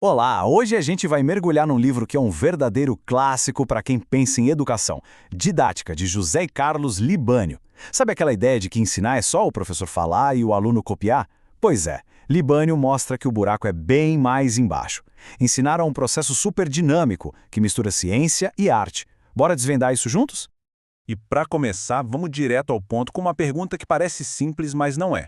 Olá, hoje a gente vai mergulhar num livro que é um verdadeiro clássico para quem pensa em educação. Didática, de José Carlos Libânio. Sabe aquela ideia de que ensinar é só o professor falar e o aluno copiar? Pois é, Libânio mostra que o buraco é bem mais embaixo. Ensinar é um processo super dinâmico, que mistura ciência e arte. Bora desvendar isso juntos? E para começar, vamos direto ao ponto com uma pergunta que parece simples, mas não é.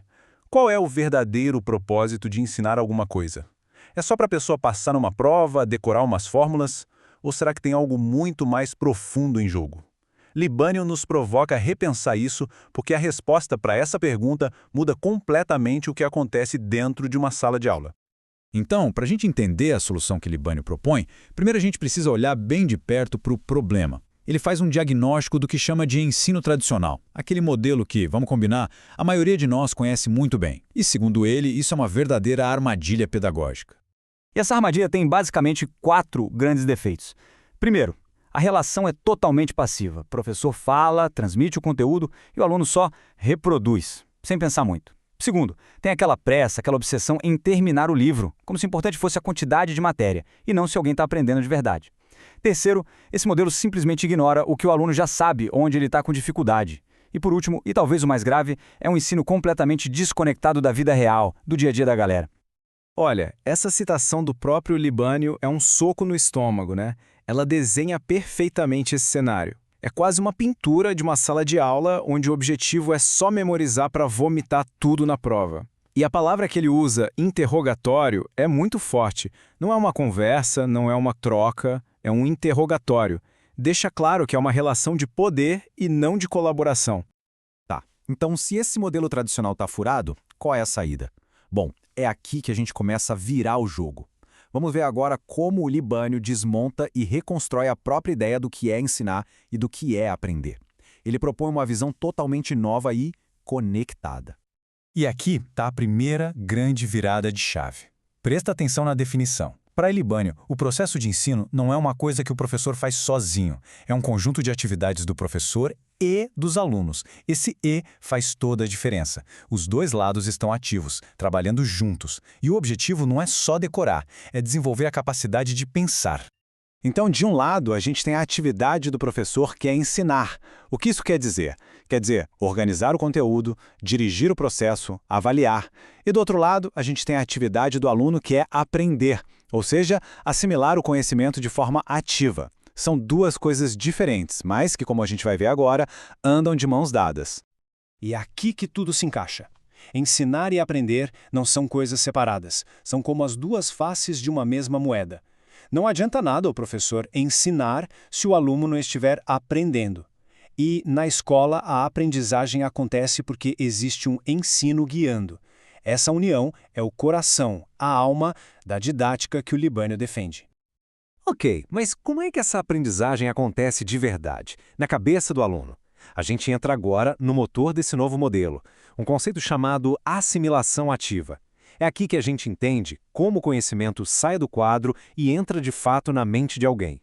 Qual é o verdadeiro propósito de ensinar alguma coisa? É só para a pessoa passar numa prova, decorar umas fórmulas? Ou será que tem algo muito mais profundo em jogo? Libânio nos provoca a repensar isso porque a resposta para essa pergunta muda completamente o que acontece dentro de uma sala de aula. Então, para a gente entender a solução que Libânio propõe, primeiro a gente precisa olhar bem de perto para o problema. Ele faz um diagnóstico do que chama de ensino tradicional, aquele modelo que, vamos combinar, a maioria de nós conhece muito bem. E, segundo ele, isso é uma verdadeira armadilha pedagógica. E essa armadilha tem basicamente 4 grandes defeitos. Primeiro, a relação é totalmente passiva. O professor fala, transmite o conteúdo e o aluno só reproduz, sem pensar muito. Segundo, tem aquela pressa, aquela obsessão em terminar o livro, como se o importante fosse a quantidade de matéria, e não se alguém está aprendendo de verdade. Terceiro, esse modelo simplesmente ignora o que o aluno já sabe, onde ele está com dificuldade. E por último, e talvez o mais grave, é um ensino completamente desconectado da vida real, do dia a dia da galera. Olha, essa citação do próprio Libânio é um soco no estômago, né? Ela desenha perfeitamente esse cenário. É quase uma pintura de uma sala de aula onde o objetivo é só memorizar para vomitar tudo na prova. E a palavra que ele usa, interrogatório, é muito forte. Não é uma conversa, não é uma troca, é um interrogatório. Deixa claro que é uma relação de poder e não de colaboração. Tá, então se esse modelo tradicional está furado, qual é a saída? Bom, é aqui que a gente começa a virar o jogo. Vamos ver agora como o Libânio desmonta e reconstrói a própria ideia do que é ensinar e do que é aprender. Ele propõe uma visão totalmente nova e conectada. E aqui está a primeira grande virada de chave. Presta atenção na definição. Para Libânio, o processo de ensino não é uma coisa que o professor faz sozinho. É um conjunto de atividades do professor e dos alunos. Esse "e" faz toda a diferença. Os dois lados estão ativos, trabalhando juntos. E o objetivo não é só decorar, é desenvolver a capacidade de pensar. Então, de um lado, a gente tem a atividade do professor, que é ensinar. O que isso quer dizer? Quer dizer, organizar o conteúdo, dirigir o processo, avaliar. E do outro lado, a gente tem a atividade do aluno, que é aprender, ou seja, assimilar o conhecimento de forma ativa. São duas coisas diferentes, mas que, como a gente vai ver agora, andam de mãos dadas. E é aqui que tudo se encaixa. Ensinar e aprender não são coisas separadas, são como as duas faces de uma mesma moeda. Não adianta nada o professor ensinar se o aluno não estiver aprendendo. E, na escola, a aprendizagem acontece porque existe um ensino guiando. Essa união é o coração, a alma da didática que o Libânio defende. Ok, mas como é que essa aprendizagem acontece de verdade, na cabeça do aluno? A gente entra agora no motor desse novo modelo, um conceito chamado assimilação ativa. É aqui que a gente entende como o conhecimento sai do quadro e entra de fato na mente de alguém.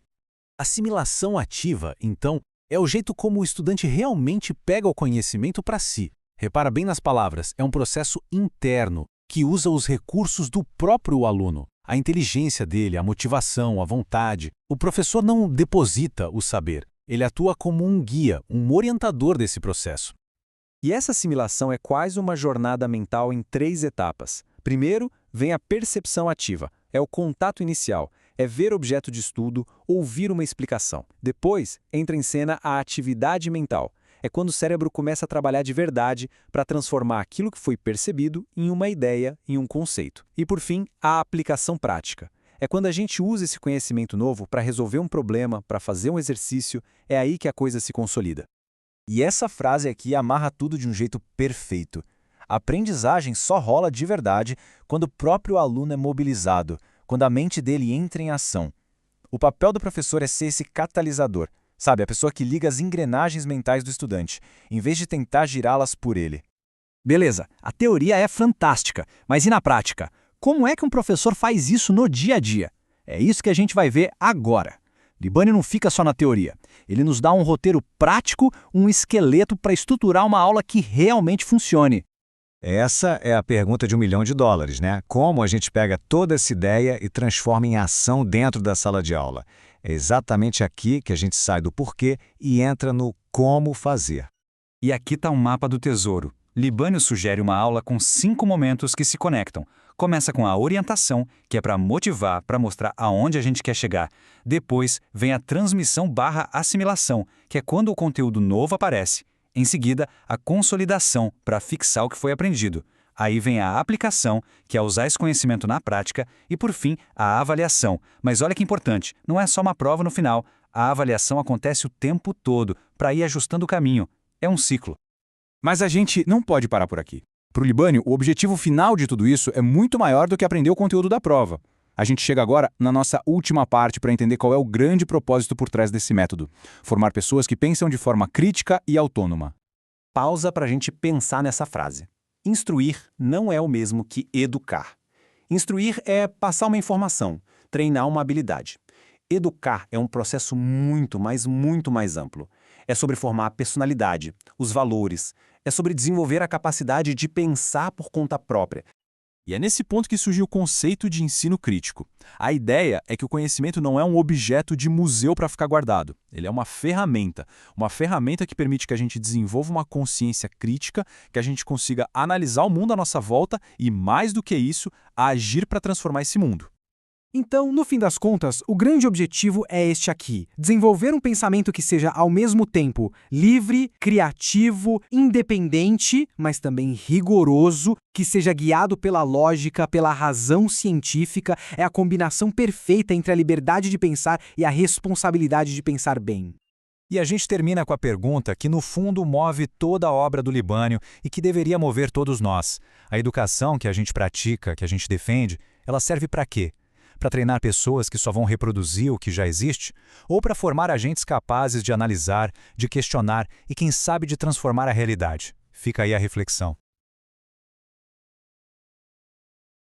Assimilação ativa, então, é o jeito como o estudante realmente pega o conhecimento para si. Repara bem nas palavras, é um processo interno, que usa os recursos do próprio aluno. A inteligência dele, a motivação, a vontade. O professor não deposita o saber, ele atua como um guia, um orientador desse processo. E essa assimilação é quase uma jornada mental em 3 etapas. Primeiro, vem a percepção ativa. É o contato inicial, é ver objeto de estudo, ouvir uma explicação. Depois, entra em cena a atividade mental. É quando o cérebro começa a trabalhar de verdade para transformar aquilo que foi percebido em uma ideia, em um conceito. E, por fim, a aplicação prática. É quando a gente usa esse conhecimento novo para resolver um problema, para fazer um exercício, é aí que a coisa se consolida. E essa frase aqui amarra tudo de um jeito perfeito. A aprendizagem só rola de verdade quando o próprio aluno é mobilizado, quando a mente dele entra em ação. O papel do professor é ser esse catalisador, sabe, a pessoa que liga as engrenagens mentais do estudante, em vez de tentar girá-las por ele. Beleza, a teoria é fantástica, mas e na prática? Como é que um professor faz isso no dia a dia? É isso que a gente vai ver agora. Libânio não fica só na teoria. Ele nos dá um roteiro prático, um esqueleto para estruturar uma aula que realmente funcione. Essa é a pergunta de $1 milhão, né? Como a gente pega toda essa ideia e transforma em ação dentro da sala de aula? É exatamente aqui que a gente sai do porquê e entra no como fazer. E aqui está um mapa do tesouro. Libânio sugere uma aula com 5 momentos que se conectam. Começa com a orientação, que é para motivar, para mostrar aonde a gente quer chegar. Depois vem a transmissão/assimilação, que é quando o conteúdo novo aparece. Em seguida, a consolidação, para fixar o que foi aprendido. Aí vem a aplicação, que é usar esse conhecimento na prática. E, por fim, a avaliação. Mas olha que importante, não é só uma prova no final. A avaliação acontece o tempo todo, para ir ajustando o caminho. É um ciclo. Mas a gente não pode parar por aqui. Para o Libânio, o objetivo final de tudo isso é muito maior do que aprender o conteúdo da prova. A gente chega agora na nossa última parte para entender qual é o grande propósito por trás desse método. Formar pessoas que pensam de forma crítica e autônoma. Pausa para a gente pensar nessa frase. Instruir não é o mesmo que educar. Instruir é passar uma informação, treinar uma habilidade. Educar é um processo muito mais amplo. É sobre formar a personalidade, os valores. É sobre desenvolver a capacidade de pensar por conta própria. E é nesse ponto que surgiu o conceito de ensino crítico. A ideia é que o conhecimento não é um objeto de museu para ficar guardado. Ele é uma ferramenta que permite que a gente desenvolva uma consciência crítica, que a gente consiga analisar o mundo à nossa volta e, mais do que isso, agir para transformar esse mundo. Então, no fim das contas, o grande objetivo é este aqui: desenvolver um pensamento que seja ao mesmo tempo livre, criativo, independente, mas também rigoroso, que seja guiado pela lógica, pela razão científica. É a combinação perfeita entre a liberdade de pensar e a responsabilidade de pensar bem. E a gente termina com a pergunta que, no fundo, move toda a obra do Libânio e que deveria mover todos nós. A educação que a gente pratica, que a gente defende, ela serve para quê? Para treinar pessoas que só vão reproduzir o que já existe? Ou para formar agentes capazes de analisar, de questionar e, quem sabe, de transformar a realidade? Fica aí a reflexão.